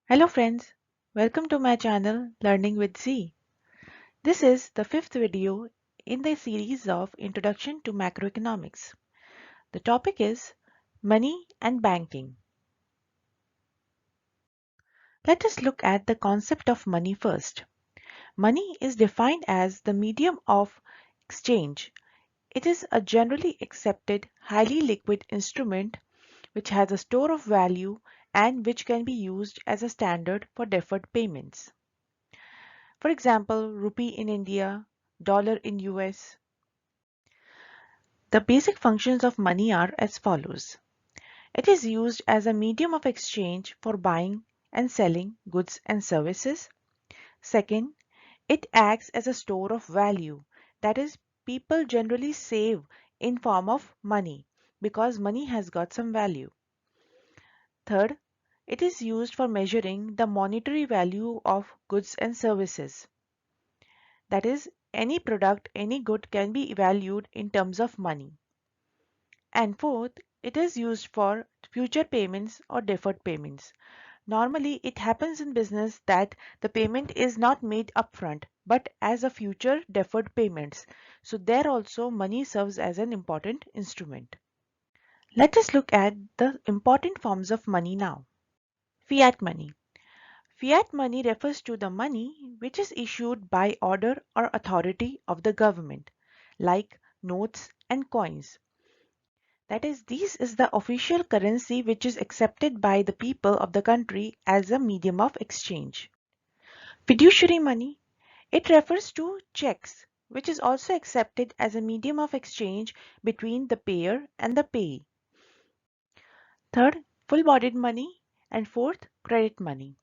Hello friends, welcome to my channel Learning with Z. This is the fifth video in the series of Introduction to Macroeconomics. The topic is Money and Banking. Let us look at the concept of money first. Money is defined as the medium of exchange. It is a generally accepted, highly liquid instrument which has a store of value and which can be used as a standard for deferred payments. For example, rupee in India, dollar in US. The basic functions of money are as follows. It is used as a medium of exchange for buying and selling goods and services. Second, it acts as a store of value. That is, people generally save in form of money because money has got some value. Third, it is used for measuring the monetary value of goods and services. That is, any product, any good can be valued in terms of money. And fourth, it is used for future payments or deferred payments. Normally, it happens in business that the payment is not made upfront, but as a future deferred payments. So there also money serves as an important instrument. Let us look at the important forms of money now. Fiat money. Fiat money refers to the money which is issued by order or authority of the government, like notes and coins. That is, this is the official currency which is accepted by the people of the country as a medium of exchange. Fiduciary money. It refers to checks, which is also accepted as a medium of exchange between the payer and the payee. Third, full-bodied money. And fourth, credit money.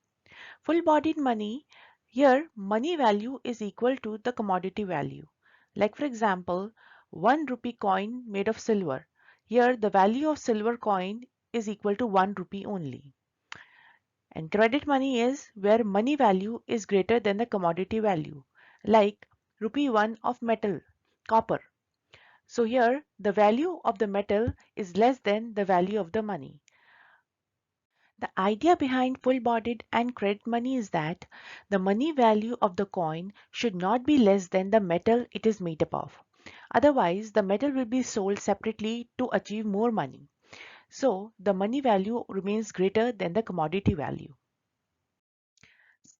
Full-bodied money, here money value is equal to the commodity value. Like for example, 1 rupee coin made of silver. Here the value of silver coin is equal to 1 rupee only. And credit money is where money value is greater than the commodity value. Like rupee 1 of metal, copper. So here the value of the metal is less than the value of the money. The idea behind full-bodied and credit money is that the money value of the coin should not be less than the metal it is made up of. Otherwise, the metal will be sold separately to achieve more money. So, the money value remains greater than the commodity value.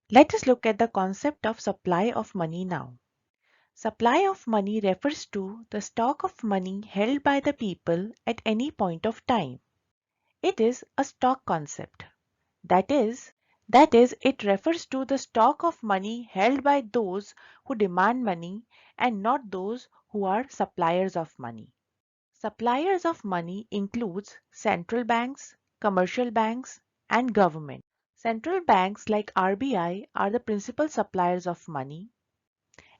Let us look at the concept of supply of money now. Supply of money refers to the stock of money held by the people at any point of time. It is a stock concept. That is, it refers to the stock of money held by those who demand money and not those who are suppliers of money. Suppliers of money includes central banks, commercial banks, and government. Central banks like RBI are the principal suppliers of money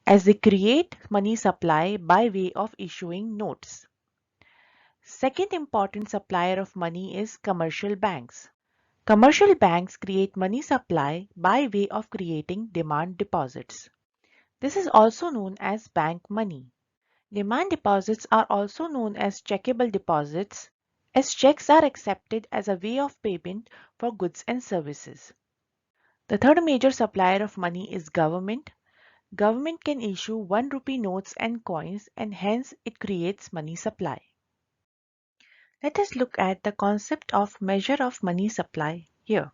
as they create money supply by way of issuing notes. Second important supplier of money is commercial banks. Commercial banks create money supply by way of creating demand deposits. This is also known as bank money. Demand deposits are also known as checkable deposits, as checks are accepted as a way of payment for goods and services. The third major supplier of money is government. Government can issue 1 rupee notes and coins and hence it creates money supply. Let us look at the concept of measure of money supply here.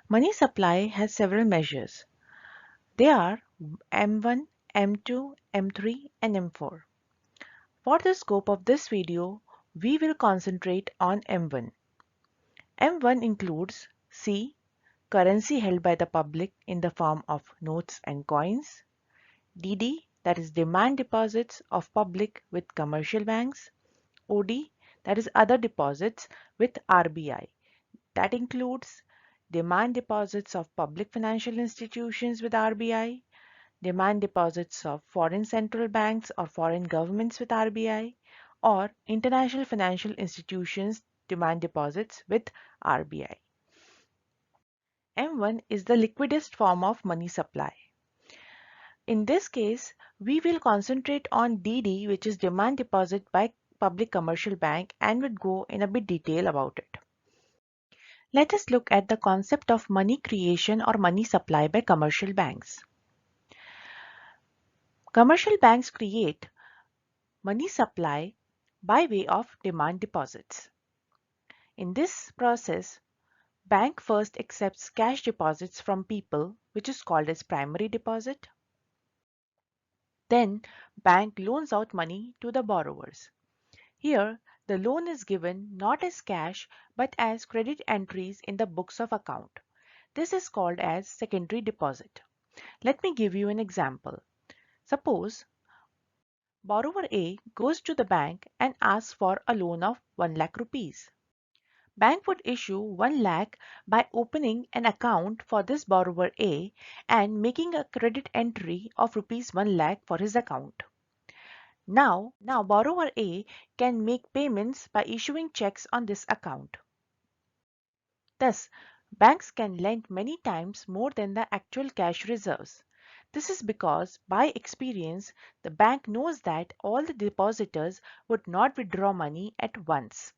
Money supply has several measures. They are M1, M2, M3 and M4. For the scope of this video, we will concentrate on M1. M1 includes C. Currency held by the public in the form of notes and coins. DD, that is demand deposits of public with commercial banks. OD, that is other deposits with RBI. That includes demand deposits of public financial institutions with RBI, demand deposits of foreign central banks or foreign governments with RBI, or international financial institutions demand deposits with RBI. M1 is the liquidest form of money supply. In this case, we will concentrate on DD, which is demand deposit by public commercial bank, and would go in a bit detail about it. Let us look at the concept of money creation or money supply by commercial banks. Commercial banks create money supply by way of demand deposits. In this process, bank first accepts cash deposits from people, which is called as primary deposit. Then bank loans out money to the borrowers. Here, the loan is given not as cash but as credit entries in the books of account. This is called as secondary deposit. Let me give you an example. Suppose borrower A goes to the bank and asks for a loan of 1 lakh rupees. Bank would issue 1 lakh by opening an account for this borrower A and making a credit entry of rupees 1 lakh for his account. Now borrower A can make payments by issuing checks on this account. Thus, banks can lend many times more than the actual cash reserves. This is because, by experience, the bank knows that all the depositors would not withdraw money at once.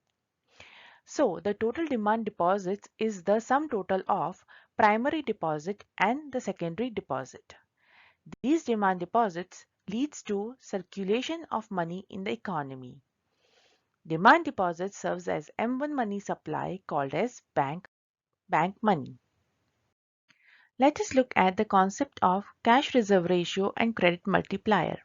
So, the total demand deposits is the sum total of primary deposit and the secondary deposit. These demand deposits leads to circulation of money in the economy. Demand deposit serves as M1 money supply called as bank money. Let us look at the concept of cash reserve ratio and credit multiplier.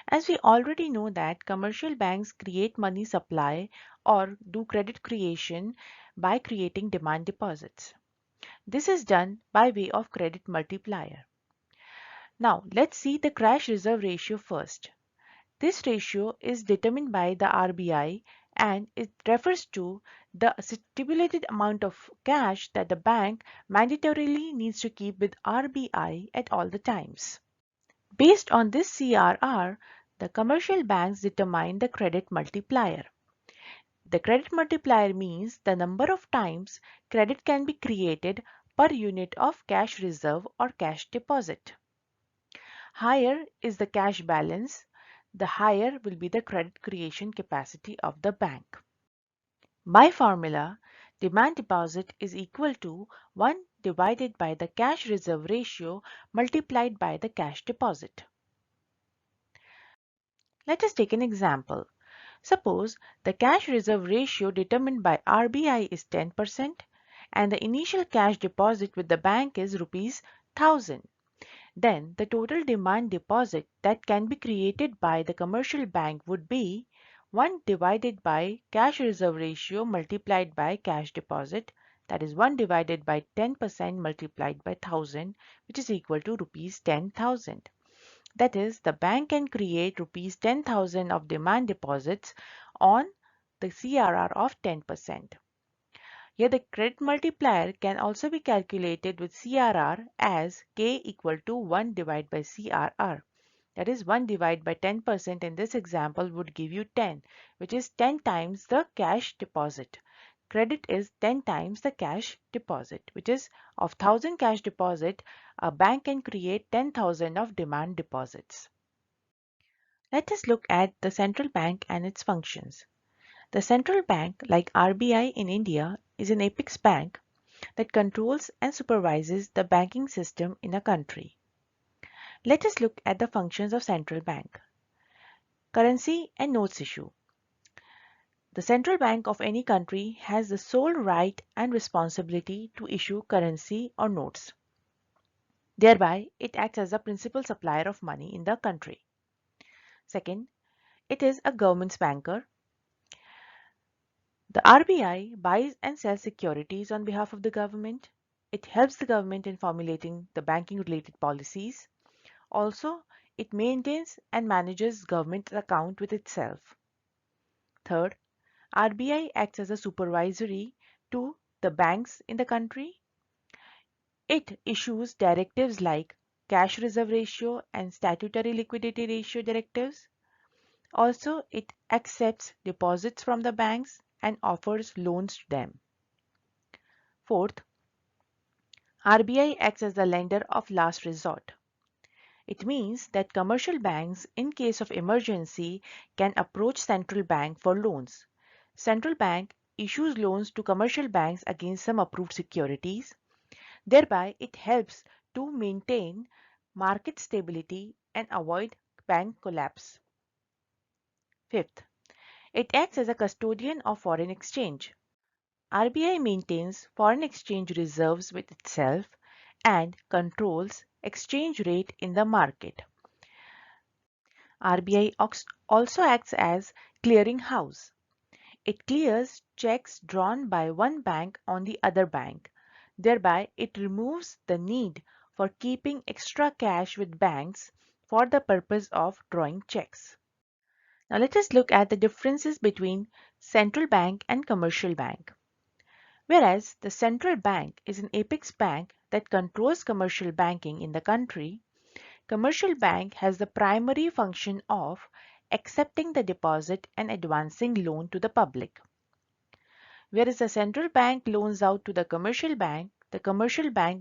As we already know that commercial banks create money supply or do credit creation by creating demand deposits. This is done by way of credit multiplier. Now let's see the cash reserve ratio first. This ratio is determined by the RBI and it refers to the stipulated amount of cash that the bank mandatorily needs to keep with RBI at all the times. Based on this CRR, the commercial banks determine the credit multiplier. The credit multiplier means the number of times credit can be created per unit of cash reserve or cash deposit. Higher is the cash balance, the higher will be the credit creation capacity of the bank. By formula, demand deposit is equal to 1 divided by the cash reserve ratio multiplied by the cash deposit. Let us take an example. Suppose the cash reserve ratio determined by RBI is 10% and the initial cash deposit with the bank is rupees 1000. Then the total demand deposit that can be created by the commercial bank would be 1 divided by cash reserve ratio multiplied by cash deposit, that is 1 divided by 10% multiplied by 1000, which is equal to rupees 10,000. That is, the bank can create rupees 10,000 of demand deposits on the CRR of 10%. Here the credit multiplier can also be calculated with CRR as K equal to 1 divided by CRR. That is 1 divided by 10% in this example would give you 10, which is 10 times the cash deposit. Credit is 10 times the cash deposit, which is of 1000 cash deposit, a bank can create 10,000 of demand deposits. Let us look at the central bank and its functions. The central bank, like RBI in India, is an apex bank that controls and supervises the banking system in a country. Let us look at the functions of central bank. Currency and notes issue. The central bank of any country has the sole right and responsibility to issue currency or notes. Thereby, it acts as a principal supplier of money in the country. Second, it is a government's banker. The RBI buys and sells securities on behalf of the government. It helps the government in formulating the banking related policies. Also, it maintains and manages government account with itself. Third, RBI acts as a supervisory to the banks in the country. It issues directives like cash reserve ratio and statutory liquidity ratio directives. Also, it accepts deposits from the banks and offers loans to them. Fourth, RBI acts as the lender of last resort. It means that commercial banks, in case of emergency, can approach central bank for loans. Central bank issues loans to commercial banks against some approved securities. Thereby, it helps to maintain market stability and avoid bank collapse. Fifth, it acts as a custodian of foreign exchange. RBI maintains foreign exchange reserves with itself and controls exchange rate in the market. RBI also acts as clearing house. It clears checks drawn by one bank on the other bank. Thereby, it removes the need for keeping extra cash with banks for the purpose of drawing checks. Now let us look at the differences between central bank and commercial bank. Whereas the central bank is an apex bank that controls commercial banking in the country, commercial bank has the primary function of accepting the deposit and advancing loan to the public. Whereas the central bank loans out to the commercial bank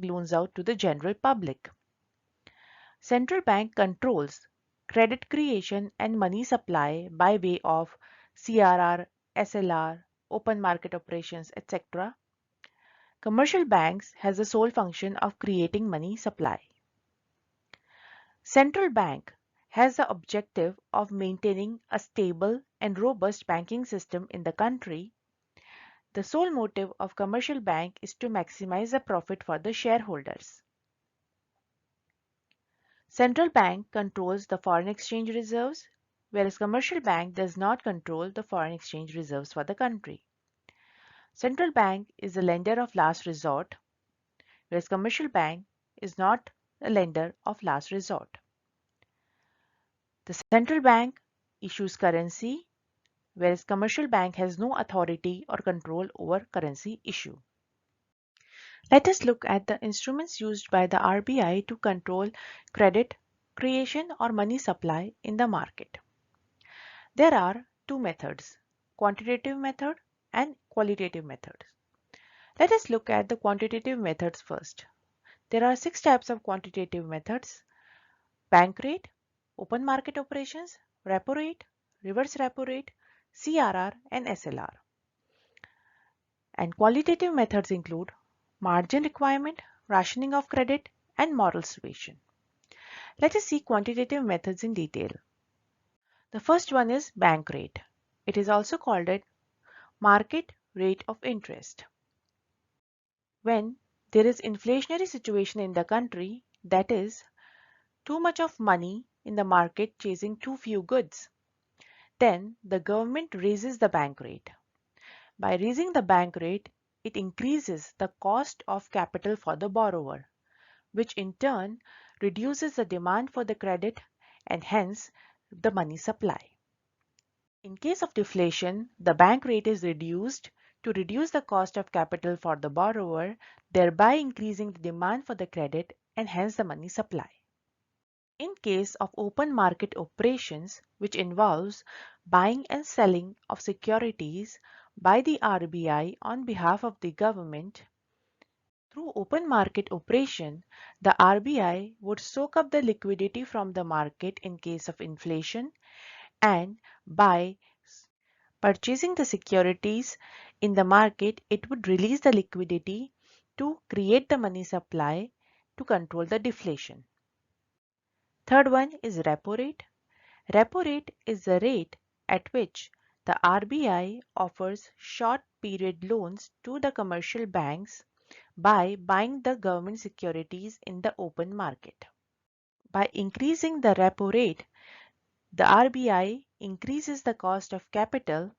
loans out to the general public. Central bank controls credit creation and money supply by way of CRR, SLR, open market operations, etc. Commercial banks has the sole function of creating money supply. Central bank has the objective of maintaining a stable and robust banking system in the country. The sole motive of commercial bank is to maximize the profit for the shareholders. Central bank controls the foreign exchange reserves, whereas commercial bank does not control the foreign exchange reserves for the country. Central bank is the lender of last resort, whereas commercial bank is not a lender of last resort. The central bank issues currency, whereas commercial bank has no authority or control over currency issue. Let us look at the instruments used by the RBI to control credit creation or money supply in the market. There are two methods, quantitative method and qualitative methods. Let us look at the quantitative methods first. There are 6 types of quantitative methods: bank rate, open market operations, repo rate, reverse repo rate, CRR and SLR. And qualitative methods include margin requirement, rationing of credit, and moral suasion. Let us see quantitative methods in detail. The first one is bank rate. It is also called it market rate of interest. When there is inflationary situation in the country, that is, too much of money in the market chasing too few goods, then the government raises the bank rate. By raising the bank rate, it increases the cost of capital for the borrower, which in turn reduces the demand for the credit and hence the money supply. In case of deflation, the bank rate is reduced to reduce the cost of capital for the borrower, thereby increasing the demand for the credit and hence the money supply. In case of open market operations, which involves buying and selling of securities by the RBI on behalf of the government, through open market operation, the RBI would soak up the liquidity from the market in case of inflation, and by purchasing the securities in the market, it would release the liquidity to create the money supply to control the deflation. Third one is repo rate. Repo rate is the rate at which the RBI offers short period loans to the commercial banks by buying the government securities in the open market. By increasing the repo rate, the RBI increases the cost of capital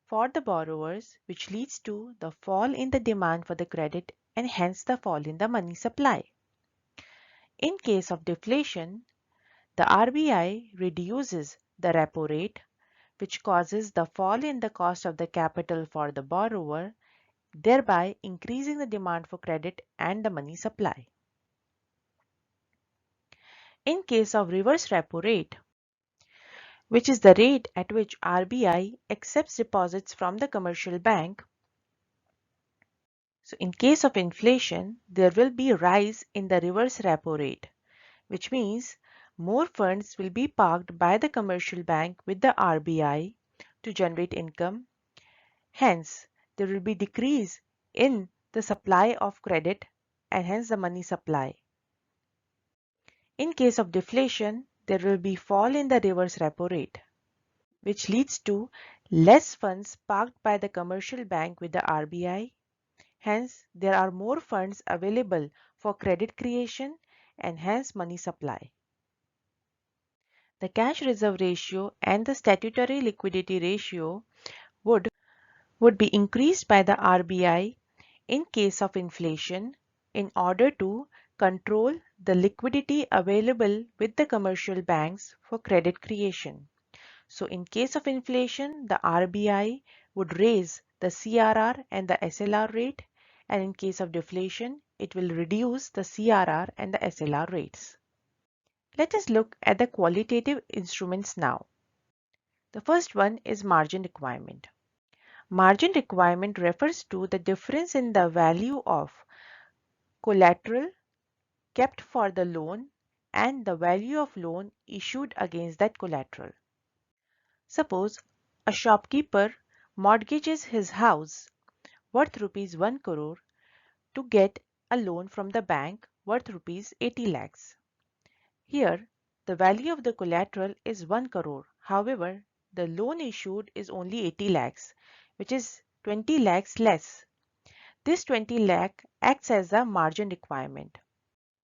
for the borrowers, which leads to the fall in the demand for the credit and hence the fall in the money supply. In case of deflation, the RBI reduces the repo rate, which causes the fall in the cost of the capital for the borrower, thereby increasing the demand for credit and the money supply. In case of reverse repo rate, which is the rate at which RBI accepts deposits from the commercial bank, so in case of inflation, there will be a rise in the reverse repo rate, which means more funds will be parked by the commercial bank with the RBI to generate income, Hence, there will be decrease in the supply of credit and hence the money supply. In case of deflation, there will be fall in the reverse repo rate, which leads to less funds parked by the commercial bank with the RBI. Hence, there are more funds available for credit creation and hence money supply. The cash reserve ratio and the statutory liquidity ratio would be increased by the RBI in case of inflation in order to control the liquidity available with the commercial banks for credit creation. So in case of inflation, the RBI would raise the CRR and the SLR rate, and in case of deflation, it will reduce the CRR and the SLR rates. Let us look at the qualitative instruments now. The first one is margin requirement. Margin requirement refers to the difference in the value of collateral kept for the loan and the value of loan issued against that collateral. Suppose a shopkeeper mortgages his house worth rupees 1 crore to get a loan from the bank worth rupees 80 lakhs. Here, the value of the collateral is 1 crore. However, the loan issued is only 80 lakhs, which is 20 lakhs less. This 20 lakh acts as a margin requirement.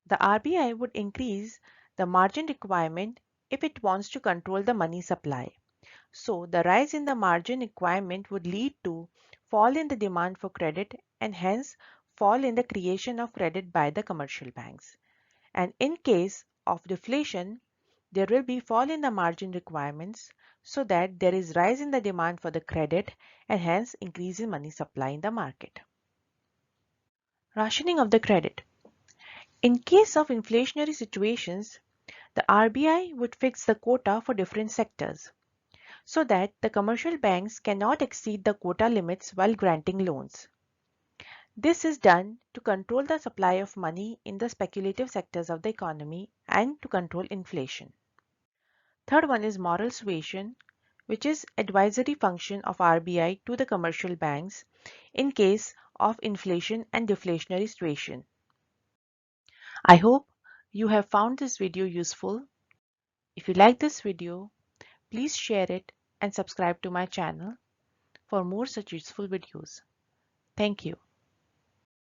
The RBI would increase the margin requirement if it wants to control the money supply. So the rise in the margin requirement would lead to fall in the demand for credit and hence fall in the creation of credit by the commercial banks. And in case of deflation, there will be fall in the margin requirements so that there is rise in the demand for the credit and hence increase in money supply in the market. Rationing of the credit. In case of inflationary situations, the RBI would fix the quota for different sectors so that the commercial banks cannot exceed the quota limits while granting loans. This is done to control the supply of money in the speculative sectors of the economy and to control inflation. Third one is moral suasion, which is advisory function of RBI to the commercial banks in case of inflation and deflationary situation. I hope you have found this video useful. If you like this video, please share it and subscribe to my channel for more such useful videos. Thank you.